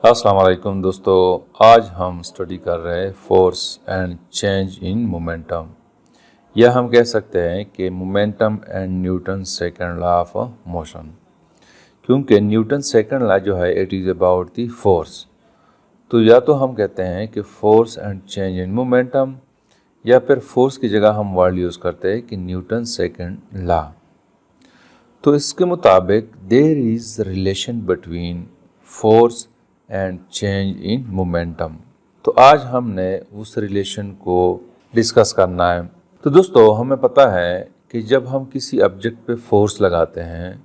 अस्सलाम वालेकुम दोस्तों, आज हम स्टडी कर रहे हैं force and change in momentum, या हम कह सकते हैं कि momentum and Newton second law of motion. क्योंकि न्यूटन सेकंड लॉ जो है it is about the force, तो या तो हम कहते हैं कि force and change in momentum, या फिर फोर्स की जगह हम वर्ड यूज़ करते हैं कि न्यूटन सेकंड लॉ। तो इसके मुताबिक there is relation between force and change in momentum. तो आज हमने उस रिलेशन को डिस्कस करना है। तो दोस्तों, हमें पता है कि जब हम किसी ऑब्जेक्ट पे फोर्स लगाते हैं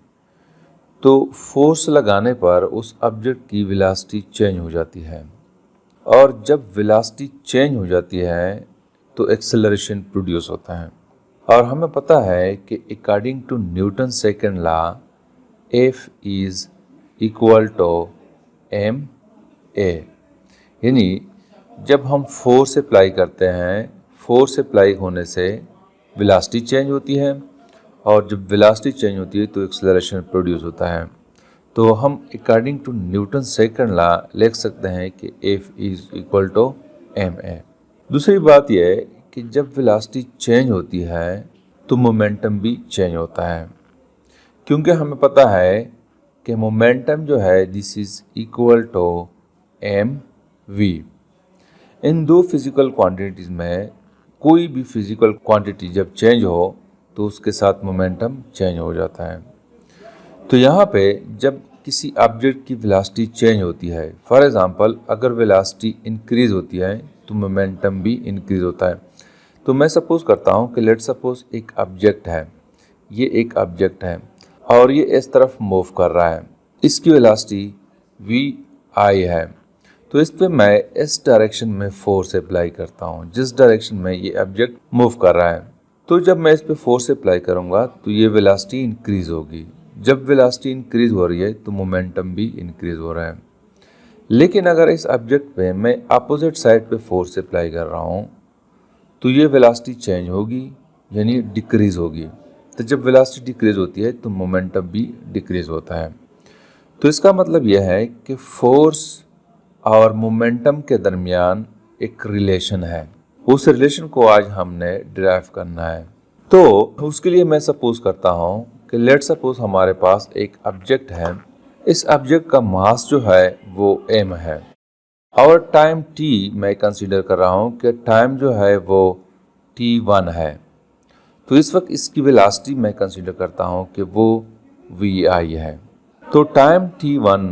तो फोर्स लगाने पर उस ऑब्जेक्ट की वेलोसिटी चेंज हो जाती है, और जब वेलोसिटी चेंज हो जाती है तो एक्सेलरेशन प्रोड्यूस होता है। और हमें पता है कि according to Newton second law F is equal to M A, यानी जब हम फोर्स अप्लाई करते हैं, फोर्स अप्लाई होने से वेलोसिटी चेंज होती है, और जब वेलोसिटी चेंज होती है तो एक्सेलरेशन प्रोड्यूस होता है। तो हम according to Newton second law लिख सकते हैं कि F is equal to M A. दूसरी बात यह है कि जब वेलोसिटी चेंज होती है तो मोमेंटम भी चेंज होता है, क्योंकि हमें पता है कि मोमेंटम जो है this is equal to M V. इन दो फिज़िकल क्वांटिटीज़ में कोई भी फिज़िकल क्वांटिटी जब चेंज हो तो उसके साथ मोमेंटम चेंज हो जाता है। तो यहाँ पे जब किसी ऑब्जेक्ट की वेलोसिटी चेंज होती है, फॉर एग्जांपल अगर वेलोसिटी इंक्रीज़ होती है तो मोमेंटम भी इंक्रीज़ होता है। तो मैं सपोज़ करता हूँ कि लेट सपोज़ एक ऑब्जेक्ट है, ये एक ऑब्जेक्ट है और ये इस तरफ मूव कर रहा है, इसकी वेलोसिटी वी आई है। तो इस पे मैं इस डायरेक्शन में फोर्स अप्लाई करता हूँ, जिस डायरेक्शन में ये ऑब्जेक्ट मूव कर रहा है। तो जब मैं इस पे फोर्स अप्लाई करूँगा तो ये वेलोसिटी इंक्रीज़ होगी। जब वेलोसिटी इंक्रीज़ हो रही है तो मोमेंटम भी इंक्रीज़ हो रहा है। लेकिन अगर इस ऑब्जेक्ट पे मैं अपोजिट साइड पे फोर्स अप्लाई कर रहा हूँ तो ये वेलोसिटी चेंज होगी, यानी डिक्रीज़ होगी। तो जब वेलोसिटी डिक्रीज़ होती है तो मोमेंटम भी डिक्रीज़ होता है। तो इसका मतलब यह है कि फोर्स और मोमेंटम के दरमियान एक रिलेशन है। उस रिलेशन को आज हमने डिराइव करना है। तो उसके लिए मैं सपोज करता हूँ कि लेट सपोज हमारे पास एक ऑब्जेक्ट है। इस ऑब्जेक्ट का मास जो है वो m है, और टाइम t मैं कंसीडर कर रहा हूँ कि टाइम जो है वो t1 है। तो इस वक्त इसकी वेलोसिटी मैं कंसीडर करता हूँ कि वो vi है। तो टाइम t1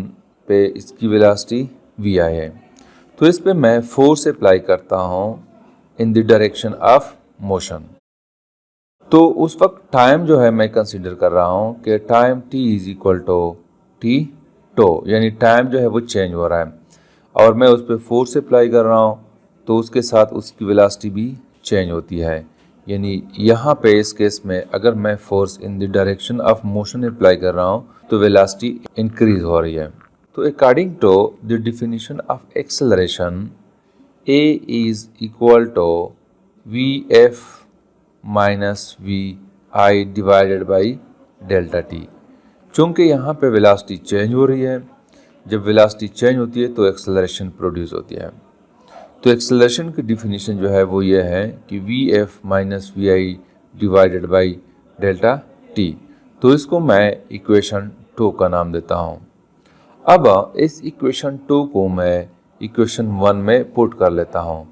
पे इसकी वेलोसिटी vi है। तो इस पे मैं फोर्स अप्लाई करता हूँ in the direction of motion. तो उस वक्त टाइम जो है मैं कंसीडर कर रहा हूँ कि time t is equal to T two, यानी टाइम जो है वो चेंज हो रहा है और मैं उस पर फोर्स अप्लाई कर रहा हूँ तो उसके साथ उसकी वेलोसिटी भी चेंज होती है। यानी यहाँ पे इस केस में अगर मैं force in the direction of motion apply कर रहा हूँ तो वेलोसिटी इंक्रीज हो रही है। तो according to the definition of acceleration a is equal to V F minus V I divided by delta T. चूँकि यहाँ पे वेलोसिटी चेंज हो रही है, जब वेलोसिटी चेंज होती है तो एक्सेलरेशन प्रोड्यूस होती है। तो एक्सेलरेशन की डिफिनीशन जो है वो ये है कि V F minus V I divided by delta T. तो इसको मैं इक्वेशन 2 का नाम देता हूँ। अब इस इक्वेशन 2 को मैं इक्वेशन 1 में पुट कर लेता हूँ।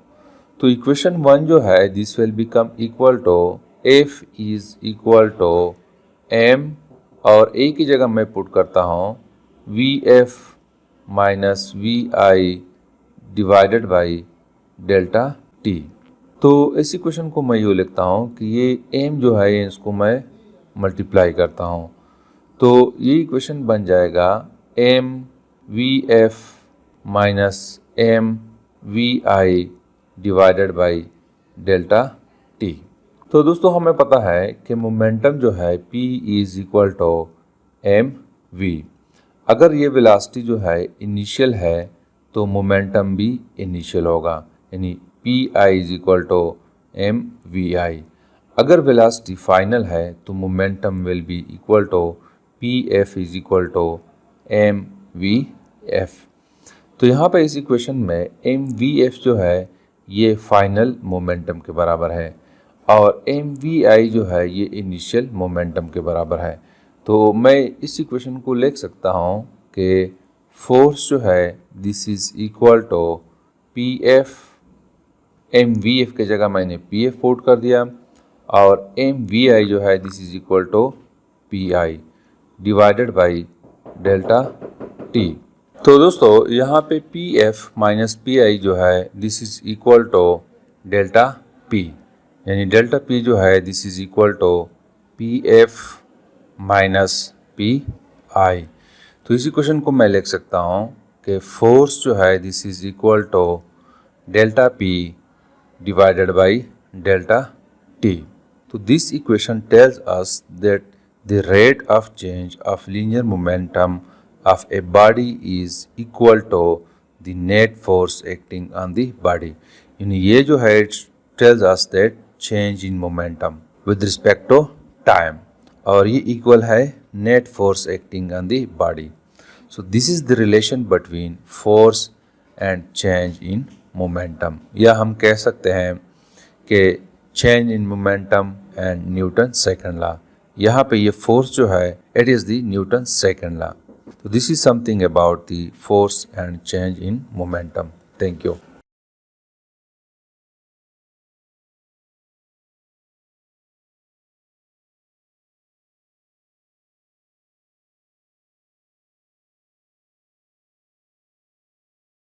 तो इक्वेशन 1 जो है this will become equal to F is equal to M, और ए की जगह मैं पुट करता हूँ V F minus V I divided by delta T. तो इस इक्वेशन को मैं यूँ लिखता हूँ कि ये एम जो है इसको मैं मल्टीप्लाई करता हूँ, तो ये इक्वेशन बन जाएगा M V F minus M V I divided by delta T. तो दोस्तों, हमें पता है कि मोमेंटम जो है p is equal to M V. अगर ये वेलोसिटी जो है इनिशियल है तो मोमेंटम भी इनिशियल होगा, यानी P I is equal to M V I. अगर वेलोसिटी फाइनल है तो momentum will be equal to P F is equal to M V F. तो यहाँ पे इस इक्वेशन में mvf जो है ये फाइनल मोमेंटम के बराबर है और mvi जो है ये इनिशियल मोमेंटम के बराबर है। तो मैं इस इक्वेशन को लिख सकता हूँ कि फोर्स जो है this is equal to pf, mvf के जगह मैंने pf पुट कर दिया और mvi जो है this is equal to pi divided by delta t। तो दोस्तों यहाँ पे pf माइनस pi जो है this is equal to delta p, यानी डेल्टा p जो है this is equal to pf minus pi। तो इसी क्वेश्चन को मैं लिख सकता हूँ कि फोर्स जो है this is equal to delta p divided by delta t। तो this equation tells us that the rate of change of linear momentum of a body is equal to the net force acting on the body। यानी ये जो है it tells us that change in momentum with respect to time और ये equal है net force acting on the body। So this is the relation between force and change in momentum। या हम कह सकते हैं कि change in momentum and Newton second law। यहाँ पे ये force जो है it is the Newton second law। So this is something about the force and change in momentum. Thank you.